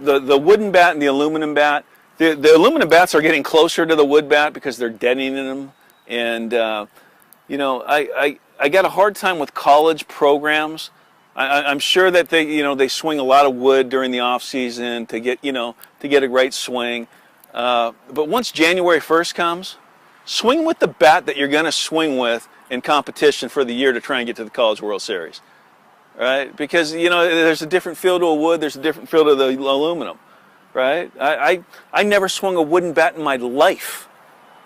the wooden bat and the aluminum bat. The aluminum bats are getting closer to the wood bat because they're deadening them, and you know, I got a hard time with college programs. I'm sure that they swing a lot of wood during the off season to get a great swing. But once January 1st comes, swing with the bat that you're going to swing with in competition for the year to try and get to the College World Series, right? Because there's a different feel to a wood, there's a different feel to the aluminum, right? I never swung a wooden bat in my life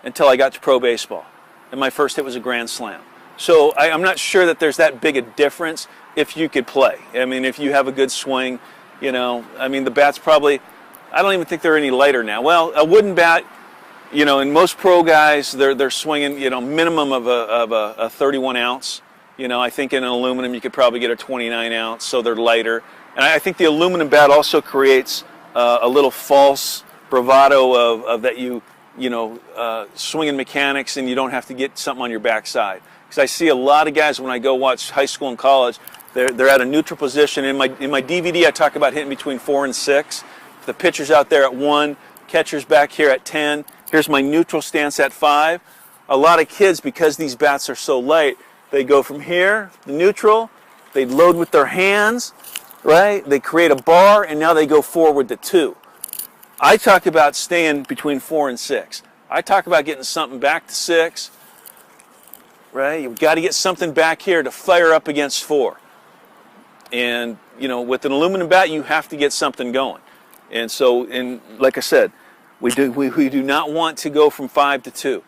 until I got to pro baseball, and my first hit was a grand slam. So I'm not sure that there's that big a difference if you could play. I mean, if you have a good swing, I mean, the bat's probably, I don't even think they're any lighter now. Well, a wooden bat, and most pro guys, they're swinging, minimum of a 31 ounce. I think in an aluminum you could probably get a 29 ounce, so they're lighter. And I think the aluminum bat also creates a little false bravado of that swinging mechanics, and you don't have to get something on your backside. Because I see a lot of guys when I go watch high school and college, they're at a neutral position. In my DVD, I talk about hitting between 4 and 6. The pitcher's out there at 1, catcher's back here at 10. Here's my neutral stance at 5. A lot of kids, because these bats are so light, they go from here, the neutral, they load with their hands, right? They create a bar, and now they go forward to 2. I talk about staying between 4 and 6. I talk about getting something back to 6, right? You've got to get something back here to fire up against 4. And, with an aluminum bat, you have to get something going. And so, like I said, we do not want to go from 5 to 2.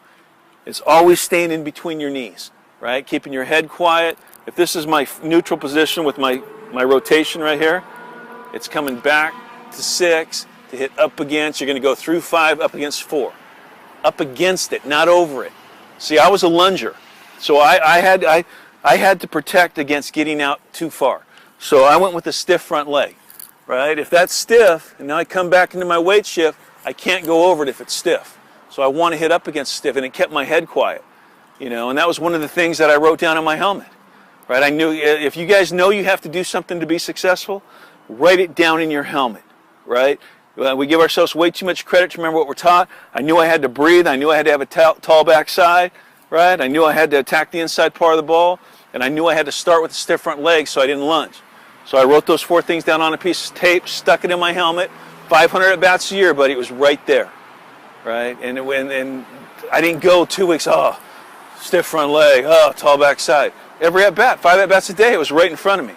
It's always staying in between your knees, right? Keeping your head quiet. If this is my neutral position with my rotation right here, it's coming back to 6 to hit up against. You're going to go through 5, up against 4. Up against it, not over it. See, I was a lunger, so I had to protect against getting out too far. So I went with a stiff front leg, right? If that's stiff, and now I come back into my weight shift, I can't go over it if it's stiff. So I want to hit up against stiff, and it kept my head quiet, and that was one of the things that I wrote down on my helmet, right? I knew if you guys know you have to do something to be successful, write it down in your helmet, right? We give ourselves way too much credit to remember what we're taught. I knew I had to breathe. I knew I had to have a tall backside, right? I knew I had to attack the inside part of the ball, and I knew I had to start with a stiff front leg so I didn't lunge. So I wrote those 4 things down on a piece of tape, stuck it in my helmet. 500 at-bats a year, but it was right there, right? And I didn't go 2 weeks, stiff front leg, tall backside. Every at-bat, 5 at-bats a day, it was right in front of me.